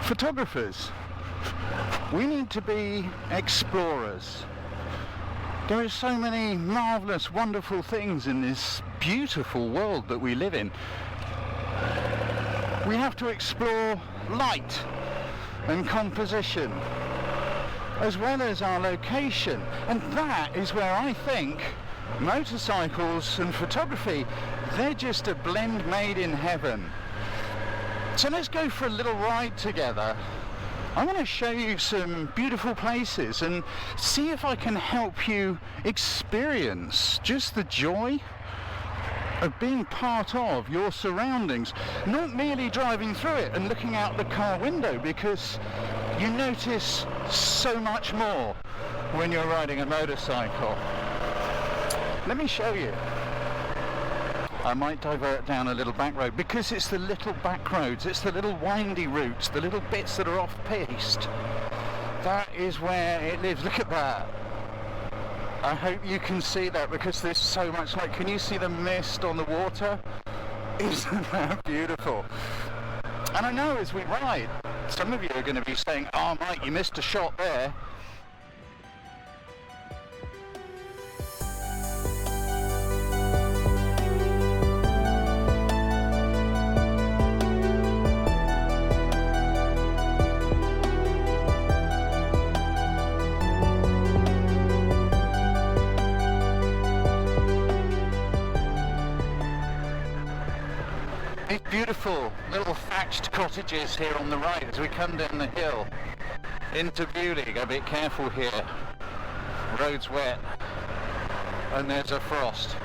Photographers, we need to be explorers. There are so many marvellous, wonderful things in this beautiful world that we live in. We have to explore light and composition, as well as our location. And that is where I think motorcycles and photography, they're just a blend made in heaven. So let's go for a little ride together. I want to show you some beautiful places and see if I can help you experience just the joy of being part of your surroundings, not merely driving through it and looking out the car window, because you notice so much more when you're riding a motorcycle. Let me show you. I might divert down a little back road because it's the little back roads, it's the little windy routes, the little bits that are off-piste. That is where it lives. Look at that. I hope you can see that because there's so much light. Can you see the mist on the water? Isn't that beautiful? And I know as we ride, some of you are going to be saying, "Oh Mike, you missed a shot there." These beautiful little thatched cottages here on the right as we come down the hill into Beaulieu. Go a bit careful here. Road's wet and there's a frost.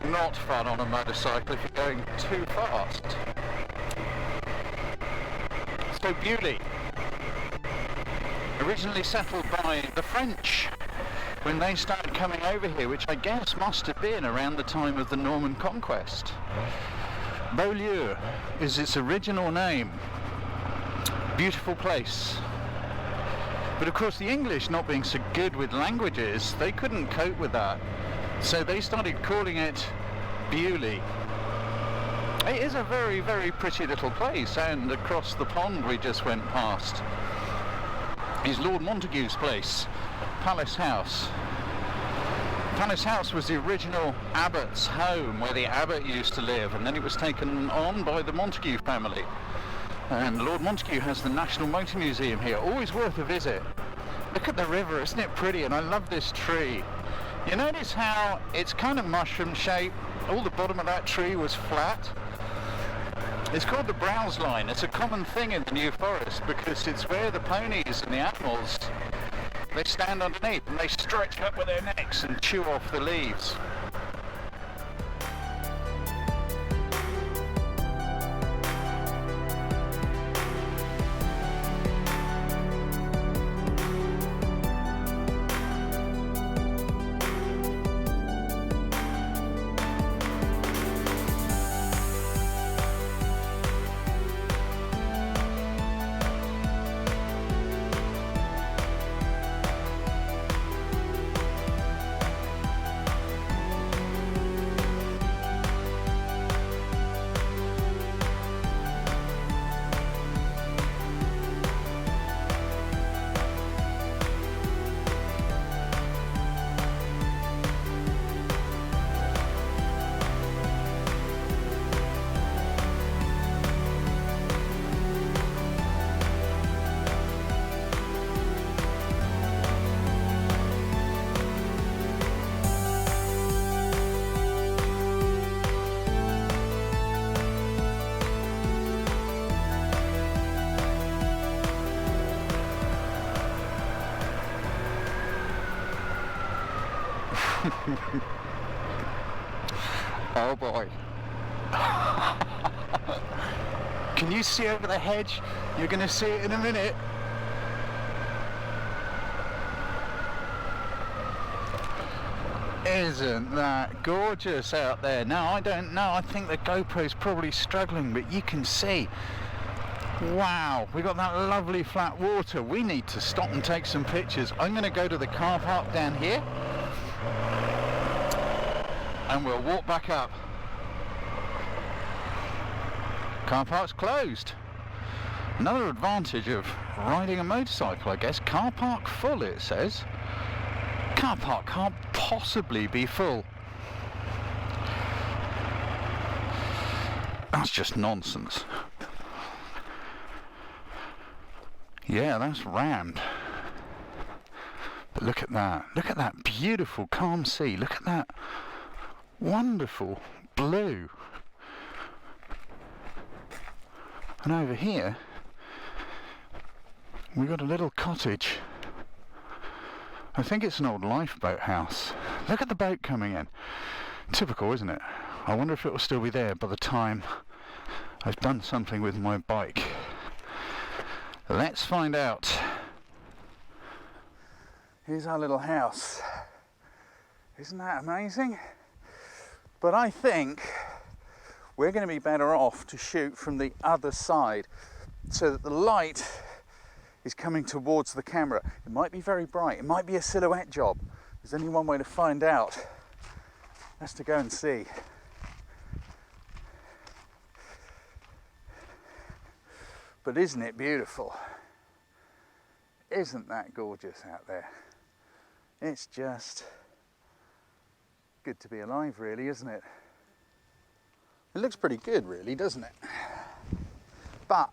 Not fun on a motorcycle if you're going too fast. So Beaulieu, originally settled by the French when they started coming over here, which I guess must have been around the time of the Norman conquest. Beaulieu is its original name. Beautiful place. But of course the English, not being so good with languages, they couldn't cope with that. So they started calling it Beaulieu. It is a very, very pretty little place, and across the pond we just went past is Lord Montagu's place, Palace House. Palace House was the original abbot's home where the abbot used to live, and then it was taken on by the Montagu family. And Lord Montagu has the National Motor Museum here, always worth a visit. Look at the river, isn't it pretty? And I love this tree. You notice how it's kind of mushroom shaped, all the bottom of that tree was flat. It's called the Browne line. It's a common thing in the New Forest because it's where the ponies and the animals, they stand underneath and they stretch up with their necks and chew off the leaves. Oh boy. Can you see over the hedge? You're going to see it in a minute. Isn't that gorgeous out there? Now I don't know, I think the GoPro's probably struggling, but you can see. Wow, we got that lovely flat water. We need to stop and take some pictures. I'm going to go to the car park down here and we'll walk back up. Car park's closed. Another advantage of riding a motorcycle, I guess. Car park full, it says. Car park can't possibly be full. That's just nonsense. Yeah, that's rammed. But look at that. Look at that beautiful calm sea. Look at that wonderful blue. And over here, we've got a little cottage. I think it's an old lifeboat house. Look at the boat coming in. Typical, isn't it? I wonder if it will still be there by the time I've done something with my bike. Let's find out. Here's our little house. Isn't that amazing? But I think we're going to be better off to shoot from the other side so that the light is coming towards the camera. It might be very bright, it might be a silhouette job. There's only one way to find out. That's to go and see. But isn't it beautiful? Isn't that gorgeous out there? It's just good to be alive, really, isn't it? It looks pretty good, really, doesn't it? But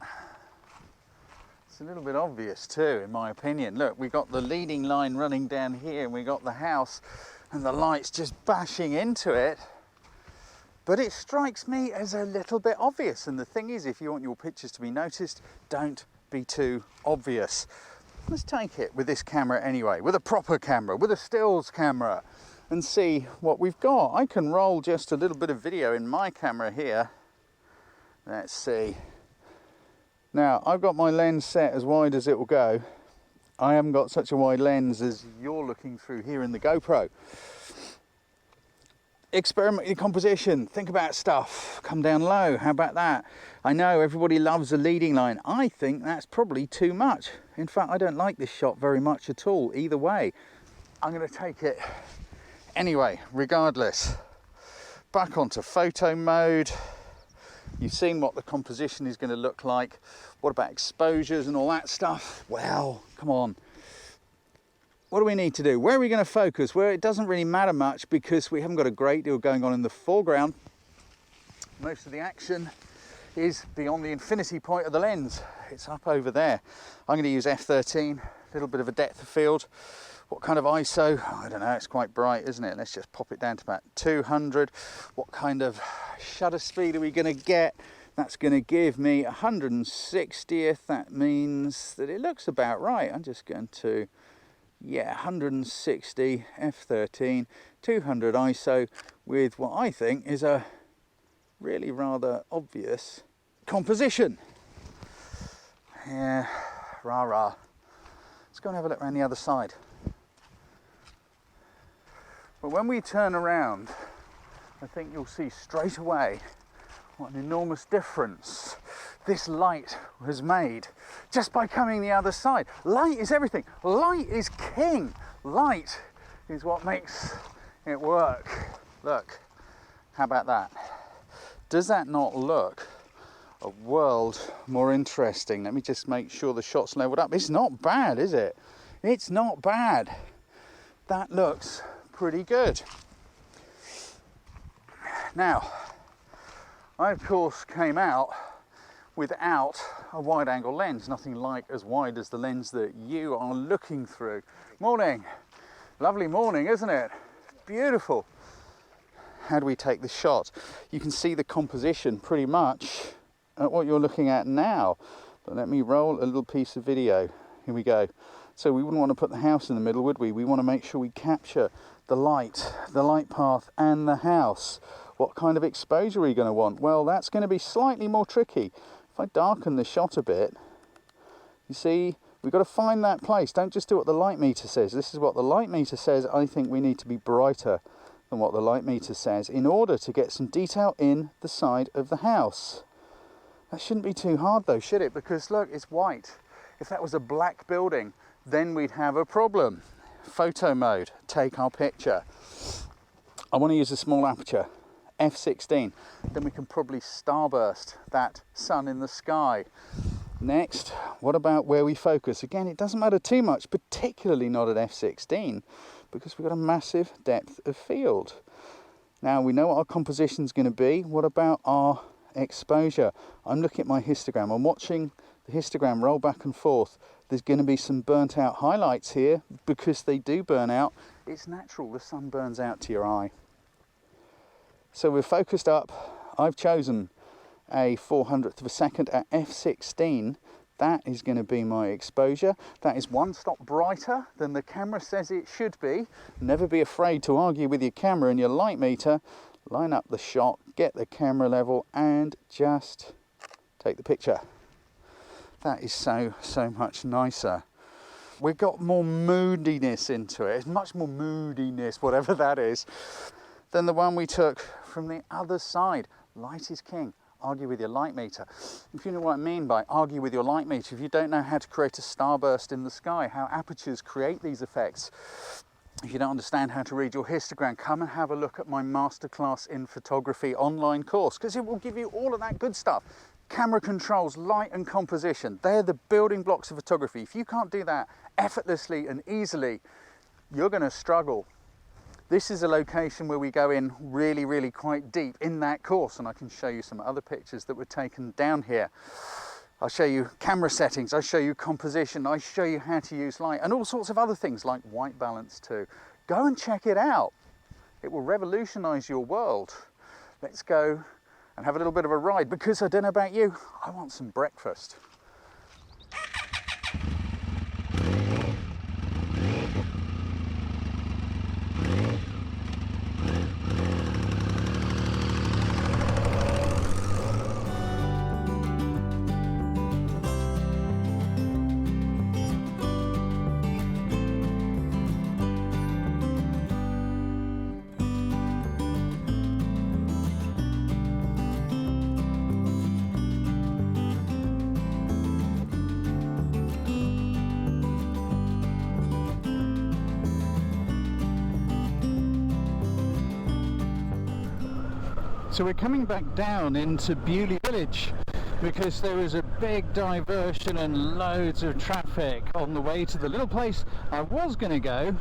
it's a little bit obvious too, in my opinion. Look, we've got the leading line running down here, and we've got the house and the lights just bashing into it. But it strikes me as a little bit obvious. And the thing is, if you want your pictures to be noticed, don't be too obvious. Let's take it with this camera anyway, with a proper camera, with a stills camera, and see what we've got. I can roll just a little bit of video in my camera here. Let's see. Now, I've got my lens set as wide as it will go. I haven't got such a wide lens as you're looking through here in the GoPro. Experiment with composition, think about stuff, come down low, how about that? I know everybody loves a leading line. I think that's probably too much. In fact, I don't like this shot very much at all, either way. I'm going to take it anyway, regardless. Back onto photo mode. You've seen what the composition is going to look like. What about exposures and all that stuff? Well, come on. What do we need to do? Where are we going to focus? Where it doesn't really matter much because we haven't got a great deal going on in the foreground. Most of the action is beyond the infinity point of the lens. It's up over there. I'm going to use f13, a little bit of a depth of field. What kind of ISO? I don't know, it's quite bright, isn't it? Let's just pop it down to about 200. What kind of shutter speed are we going to get? That's going to give me 160th. That means that it looks about right. I'm just going to, yeah, 160 f13, 200 ISO with what I think is a really rather obvious composition. Yeah, rah-rah. Let's go and have a look around the other side. But when we turn around, I think you'll see straight away what an enormous difference this light has made just by coming the other side. Light is everything. Light is king. Light is what makes it work. Look, how about that? Does that not look a world more interesting? Let me just make sure the shot's leveled up. It's not bad, is it? It's not bad. That looks pretty good. Now, I of course came out without a wide angle lens, nothing like as wide as the lens that you are looking through. Morning, lovely morning, isn't it? Beautiful. How do we take the shot? You can see the composition pretty much at what you're looking at now. But let me roll a little piece of video. Here we go. So we wouldn't want to put the house in the middle, would we? We want to make sure we capture the light path and the house. What kind of exposure are you going to want? Well, that's going to be slightly more tricky. If I darken the shot a bit, you see, we've got to find that place. Don't just do what the light meter says. This is what the light meter says. I think we need to be brighter than what the light meter says in order to get some detail in the side of the house. That shouldn't be too hard though, should it? Because look, it's white. If that was a black building, then we'd have a problem. Photo mode, take our picture. I want to use a small aperture, f16. Then we can probably starburst that sun in the sky. Next, what about where we focus? Again, it doesn't matter too much, particularly not at f16, because we've got a massive depth of field. Now we know what our composition is going to be. What about our exposure? I'm looking at my histogram. I'm watching the histogram roll back and forth. There's going to be some burnt out highlights here because they do burn out. It's natural, the sun burns out to your eye. So we're focused up. I've chosen a 400th of a second at f16. That is going to be my exposure. That is one stop brighter than the camera says it should be. Never be afraid to argue with your camera and your light meter. Line up the shot, get the camera level, and just take the picture. That is so much nicer. We've got more moodiness into it. It's much more moodiness, whatever that is, than the one we took from the other side. Light is king. Argue with your light meter. If you know what I mean by argue with your light meter, if you don't know how to create a starburst in the sky, how apertures create these effects, if you don't understand how to read your histogram, come and have a look at my Masterclass in Photography online course, because it will give you all of that good stuff. Camera controls, light and composition, they're the building blocks of photography. If you can't do that effortlessly and easily, you're going to struggle. This is a location where we go in really quite deep in that course, and I can show you some other pictures that were taken down here. I'll show you camera settings, I'll show you composition, I'll show you how to use light, and all sorts of other things like white balance too. Go and check it out. It will revolutionize your world. Let's go and have a little bit of a ride, because I don't know about you, I want some breakfast. So we're coming back down into Beaulieu village because there was a big diversion and loads of traffic on the way to the little place I was going to go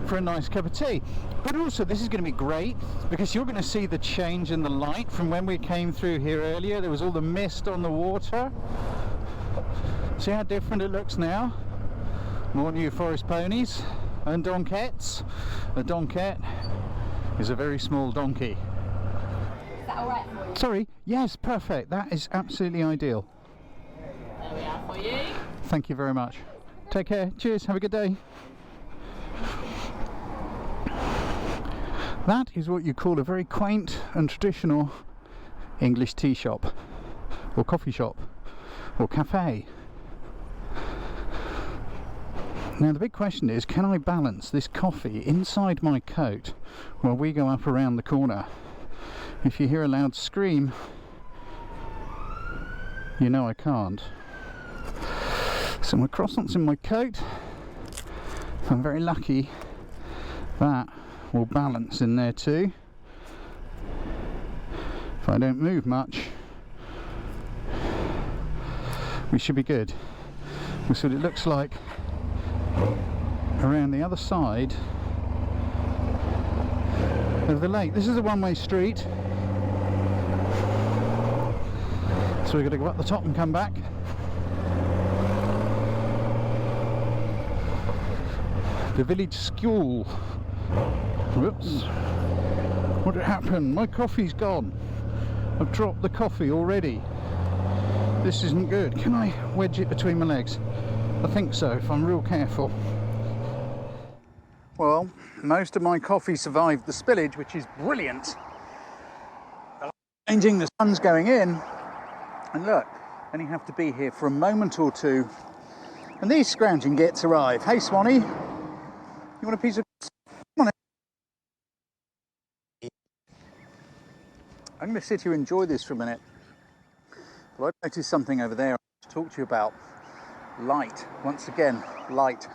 for a nice cup of tea. But also this is going to be great because you're going to see the change in the light from when we came through here earlier. There was all the mist on the water. See how different it looks now? More New Forest ponies and donkettes. A donkette is a very small donkey. Is that alright for you? Sorry, yes, perfect. That is absolutely ideal. There we are for you. Thank you very much. Take care. Cheers. Have a good day. That is what you call a very quaint and traditional English tea shop, or coffee shop, or cafe. Now the big question is, can I balance this coffee inside my coat while we go up around the corner? If you hear a loud scream, you know I can't. So my croissants in my coat. If I'm very lucky, that will balance in there too. If I don't move much, we should be good. That's what it looks like around the other side of the lake. This is a one-way street, so we've got to go up the top and come back. The village school. Whoops. What had happened? My coffee's gone. I've dropped the coffee already. This isn't good. Can I wedge it between my legs? I think so, if I'm real careful. Well, most of my coffee survived the spillage, which is brilliant. Changing, the sun's going in. And look, only have to be here for a moment or two. And these scrounging gets arrive. Hey, Swanee. You want a piece of... Come on in. I'm going to sit here and enjoy this for a minute. But I noticed something over there I want to talk to you about. Light. Once again, light.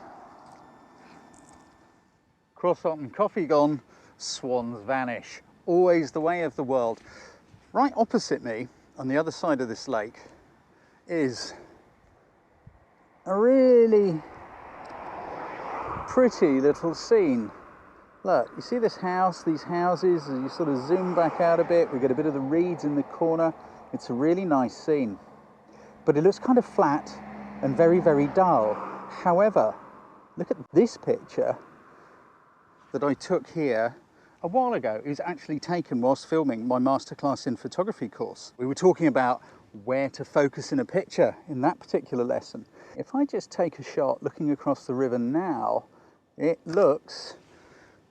Croissant and coffee gone, swans vanish. Always the way of the world. Right opposite me, on the other side of this lake, is a really pretty little scene. Look, you see this house, these houses, as you sort of zoom back out a bit, we get a bit of the reeds in the corner. It's a really nice scene. But it looks kind of flat and very, very dull. However, look at this picture that I took here a while ago. It was actually taken whilst filming my Masterclass in photography course. We were talking about where to focus in a picture in that particular lesson. If I just take a shot looking across the river now, it looks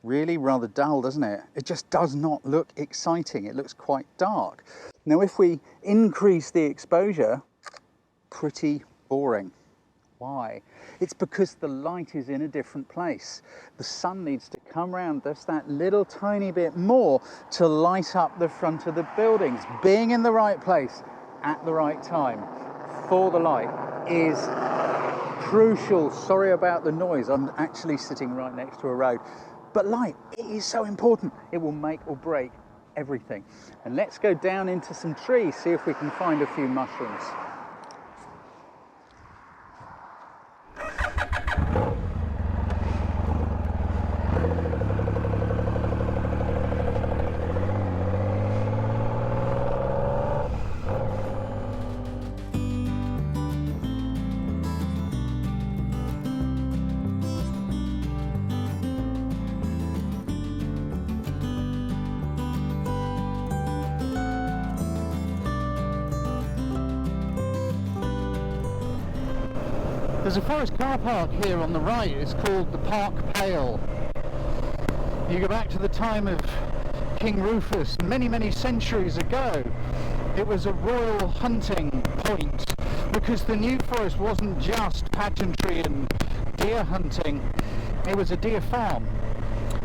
really rather dull, doesn't it? It just does not look exciting. It looks quite dark. Now, if we increase the exposure, pretty boring. Why? It's because the light is in a different place. The sun needs to come around just that little tiny bit more to light up the front of the buildings. Being in the right place at the right time for the light is crucial. Sorry about the noise. I'm actually sitting right next to a road. But light, it is so important. It will make or break everything. And let's go down into some trees, see if we can find a few mushrooms. There's a forest car park here on the right. It's called the Park Pale. You go back to the time of King Rufus, many, many centuries ago. It was a royal hunting point because the New Forest wasn't just pageantry and deer hunting. It was a deer farm.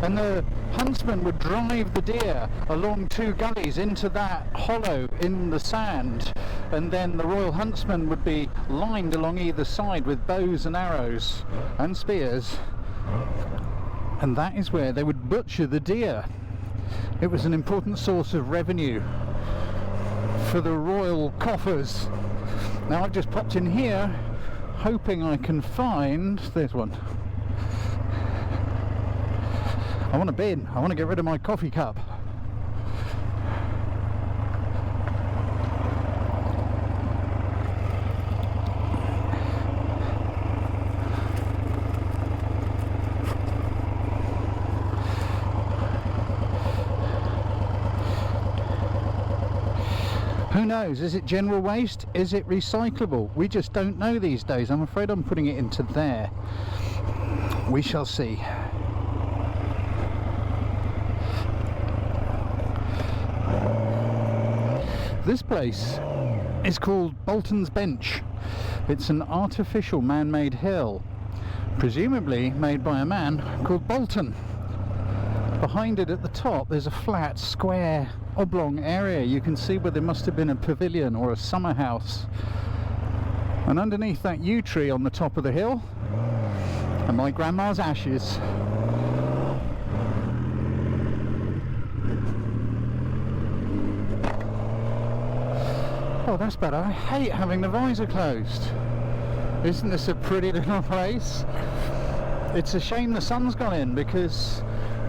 And the huntsman would drive the deer along two gullies into that hollow in the sand, and then the royal huntsman would be lined along either side with bows and arrows and spears, and that is where they would butcher the deer. It was an important source of revenue for the royal coffers. Now I've just popped in here hoping I can find, there's one. I want a bin. I want to get rid of my coffee cup. Who knows? Is it general waste? Is it recyclable? We just don't know these days. I'm afraid I'm putting it into there. We shall see. This place is called Bolton's Bench. It's an artificial man-made hill, presumably made by a man called Bolton. Behind it at the top there's a flat, square, oblong area. You can see where there must have been a pavilion or a summer house. And underneath that yew tree on the top of the hill are my grandma's ashes. Oh, that's better. I hate having the visor closed. Isn't this a pretty little place? It's a shame the sun's gone in, because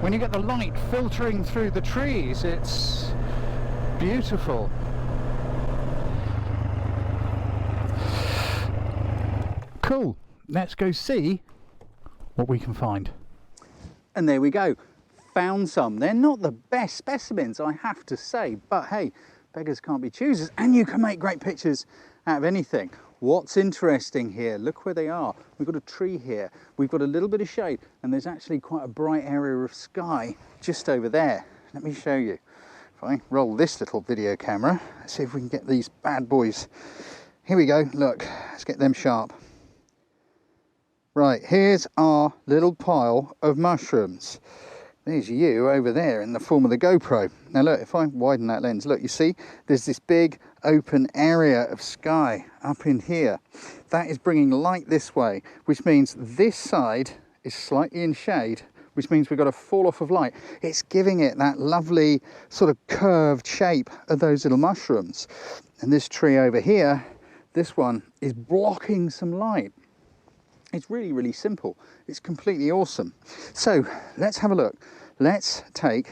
when you get the light filtering through the trees, it's beautiful. Cool. Let's go see what we can find. And there we go. Found some. They're not the best specimens, I have to say, but hey, beggars can't be choosers, and you can make great pictures out of anything. What's interesting here, look where they are. We've got a tree here, we've got a little bit of shade, and there's actually quite a bright area of sky just over there. Let me show you. If I roll this little video camera, let's see if we can get these bad boys. Here we go, look, let's get them sharp. Right, here's our little pile of mushrooms. There's you over there in the form of the GoPro. Now look, if I widen that lens, look, you see there's this big open area of sky up in here. That is bringing light this way, which means this side is slightly in shade, which means we've got a fall off of light. It's giving it that lovely sort of curved shape of those little mushrooms. And this tree over here, this one is blocking some light. It's really, really simple. It's completely awesome. So let's have a look. Let's take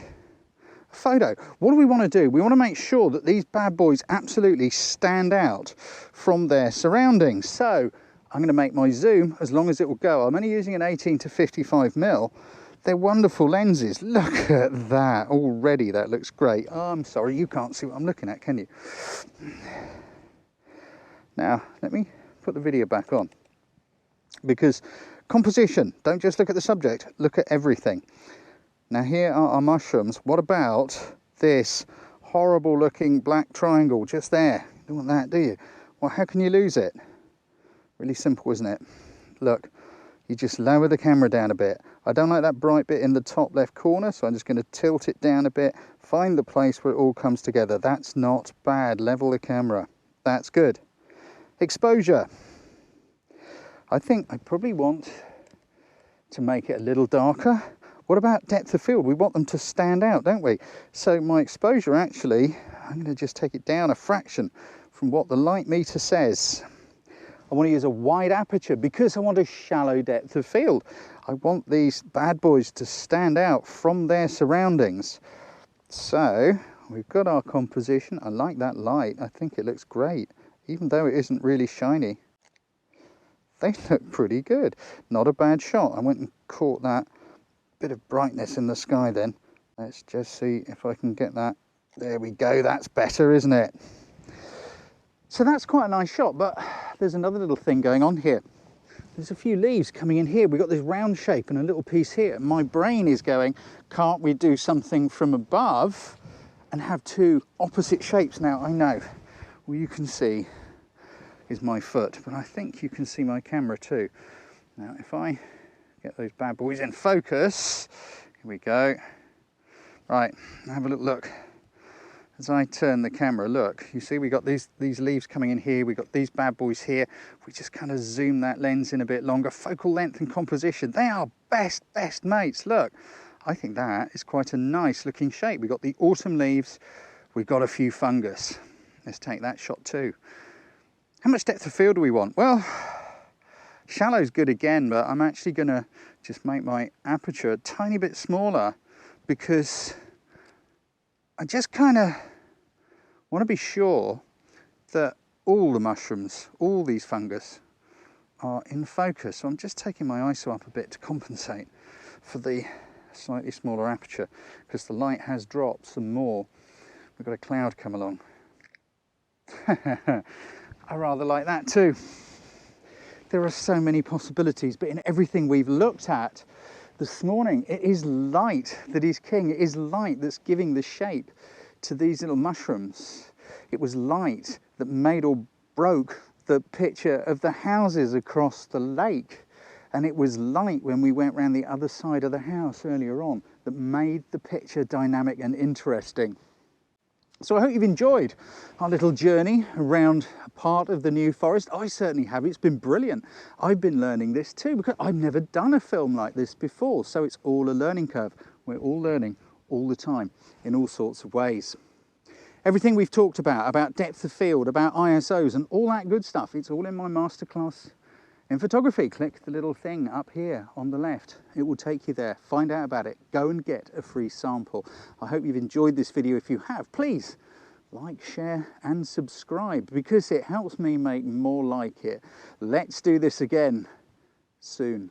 a photo. What do we want to do? We want to make sure that these bad boys absolutely stand out from their surroundings. So I'm going to make my zoom as long as it will go. I'm only using an 18 to 55mm. They're wonderful lenses. Look at that. Already that looks great. Oh, I'm sorry, you can't see what I'm looking at, can you? Now, let me put the video back on. Because composition, don't just look at the subject, look at everything. Now here are our mushrooms. What about this horrible looking black triangle just there? You don't want that, do you? Well, how can you lose it? Really simple, isn't it? Look, you just lower the camera down a bit. I don't like that bright bit in the top left corner, so I'm just going to tilt it down a bit, find the place where it all comes together. That's not bad. Level the camera. That's good. Exposure. I think I probably want to make it a little darker. What about depth of field? We want them to stand out, don't we? So my exposure, actually, I'm going to just take it down a fraction from what the light meter says. I want to use a wide aperture because I want a shallow depth of field. I want these bad boys to stand out from their surroundings. So we've got our composition. I like that light. I think it looks great, even though it isn't really shiny. They look pretty good. Not a bad shot. I went and caught that bit of brightness in the sky then. Let's just see if I can get that. There we go. That's better, isn't it? So that's quite a nice shot, but there's another little thing going on here. There's a few leaves coming in here. We've got this round shape and a little piece here. My brain is going, can't we do something from above and have two opposite shapes? Now, I know, well, you can see is my foot, but I think you can see my camera too. Now, if I get those bad boys in focus, here we go. Right, have a look. As I turn the camera, look, you see we got these leaves coming in here, we got these bad boys here. We just kind of zoom that lens in a bit longer. Focal length and composition, they are best mates. Look, I think that is quite a nice looking shape. We've got the autumn leaves, we've got a few fungus. Let's take that shot too. How much depth of field do we want? Well, shallow's good again, but I'm actually going to just make my aperture a tiny bit smaller because I just kind of want to be sure that all the mushrooms, all these fungus are in focus. So I'm just taking my ISO up a bit to compensate for the slightly smaller aperture because the light has dropped some more. We've got a cloud come along. I rather like that too. There are so many possibilities, but in everything we've looked at this morning, it is light that is king. It is light that's giving the shape to these little mushrooms. It was light that made or broke the picture of the houses across the lake. And it was light when we went round the other side of the house earlier on that made the picture dynamic and interesting. So I hope you've enjoyed our little journey around a part of the New Forest. I certainly have. It's been brilliant. I've been learning this too because I've never done a film like this before. So it's all a learning curve. We're all learning all the time in all sorts of ways. Everything we've talked about depth of field, about ISOs and all that good stuff, it's all in my masterclass in photography. Click the little thing up here on the left. It will take you there. Find out about it. Go and get a free sample. I hope you've enjoyed this video. If you have, please like, share and subscribe because it helps me make more like it. Let's do this again soon.